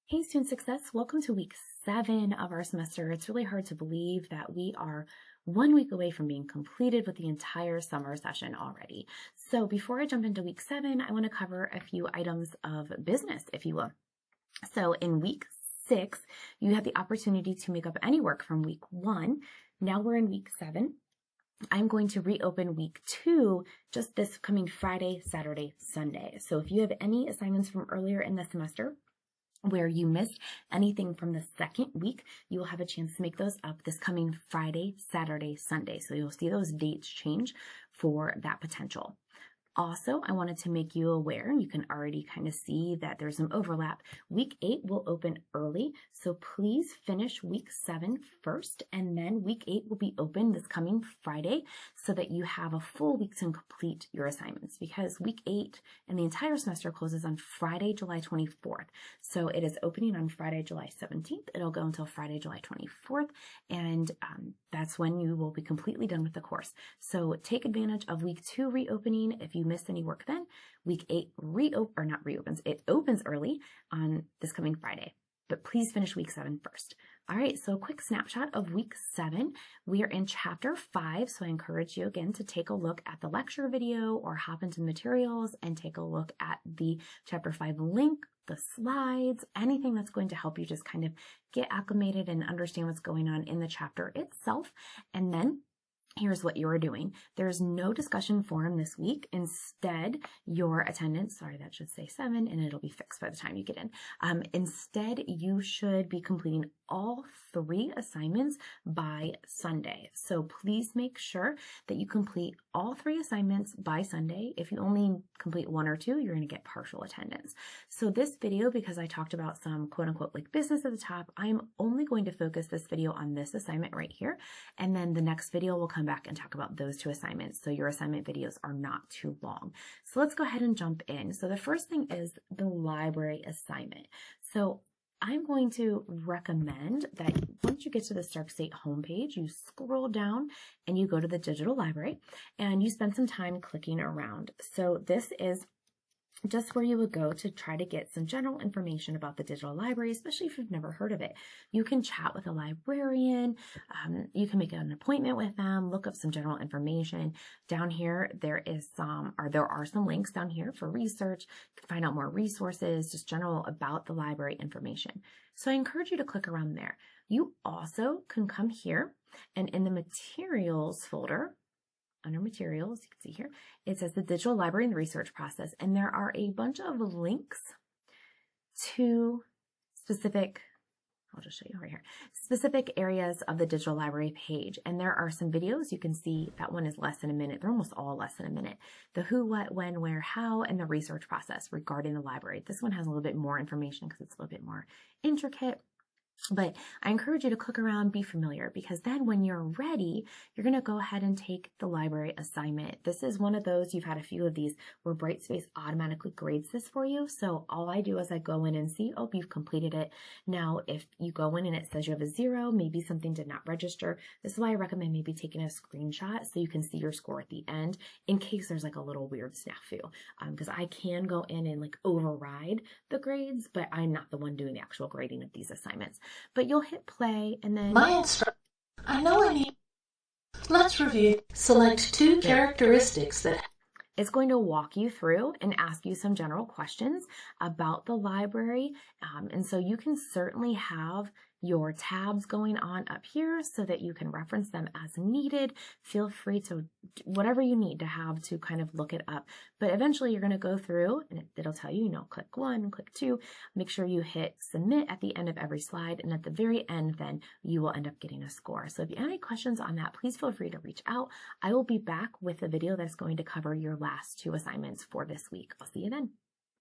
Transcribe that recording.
Hey, Student Success. Welcome to week 7 of our semester. It's really hard to believe that we are 1 week away from being completed with the entire summer session already. So before I jump into week 7, I want to cover a few items of business, if you will. So in week 6, you had the opportunity to make up any work from week 1. Now we're in week 7. I'm going to reopen week 2 just this coming Friday, Saturday, Sunday. So if you have any assignments from earlier in the semester where you missed anything from the second week, you will have a chance to make those up this coming Friday, Saturday, Sunday. So you'll see those dates change for that potential. Also, I wanted to make you aware, you can already kind of see that there's some overlap. Week 8 will open early, so please finish week 7 first, and then week 8 will be open this coming Friday so that you have a full week to complete your assignments, because week 8 and the entire semester closes on Friday, July 24th. So it is opening on Friday, July 17th. It'll go until Friday, July 24th, and that's when you will be completely done with the course. So take advantage of week 2 reopening. If you missed any work then, week 8 it opens early on this coming Friday, but please finish week 7 first. All right, so a quick snapshot of week 7. We are in chapter 5, so I encourage you again to take a look at the lecture video or hop into materials and take a look at the chapter 5 link, the slides, anything that's going to help you just kind of get acclimated and understand what's going on in the chapter itself. And then here's what you are doing. There's no discussion forum this week. Instead, your attendance, sorry, that should say 7, and it'll be fixed by the time you get in. Instead, you should be completing all 3 assignments by Sunday. So please make sure that you complete all 3 assignments by Sunday. If you only complete 1 or 2, you're going to get partial attendance. So this video, because I talked about some quote unquote like business at the top, I'm only going to focus this video on this assignment right here. And then the next video will come back and talk about those 2 assignments. So your assignment videos are not too long. So let's go ahead and jump in. So the first thing is the library assignment. So I'm going to recommend that once you get to the Stark State homepage, you scroll down and you go to the digital library and you spend some time clicking around. So this is just where you would go to try to get some general information about the digital library, especially if you've never heard of it. You can chat with a librarian, you can make an appointment with them, look up some general information. Down here, there are some links down here for research. You can find out more resources, just general about the library information. So I encourage you to click around there. You also can come here and in the materials folder, under materials, you can see here, it says the digital library and the research process. And there are a bunch of links to specific, I'll just show you right here, specific areas of the digital library page. And there are some videos. You can see that one is less than a minute. They're almost all less than a minute. The who, what, when, where, how, and the research process regarding the library. This one has a little bit more information because it's a little bit more intricate. But I encourage you to click around, be familiar, because then when you're ready, you're going to go ahead and take the library assignment. This is one of those, you've had a few of these where Brightspace automatically grades this for you. So all I do is I go in and see, oh, you've completed it. Now, if you go in and it says you have a 0, maybe something did not register. This is why I recommend maybe taking a screenshot so you can see your score at the end in case there's like a little weird snafu. Because I can go in and like override the grades, but I'm not the one doing the actual grading of these assignments. But you'll hit play and then Let's review. Select 2 characteristics that it's going to walk you through and ask you some general questions about the library. And so you can certainly have your tabs going on up here so that you can reference them as needed. Feel free to whatever you need to have to kind of look it up. But eventually you're going to go through and it'll tell you, click 1, click 2. Make sure you hit submit at the end of every slide. And at the very end, then you will end up getting a score. So if you have any questions on that, please feel free to reach out. I will be back with a video that's going to cover your last 2 assignments for this week. I'll see you then.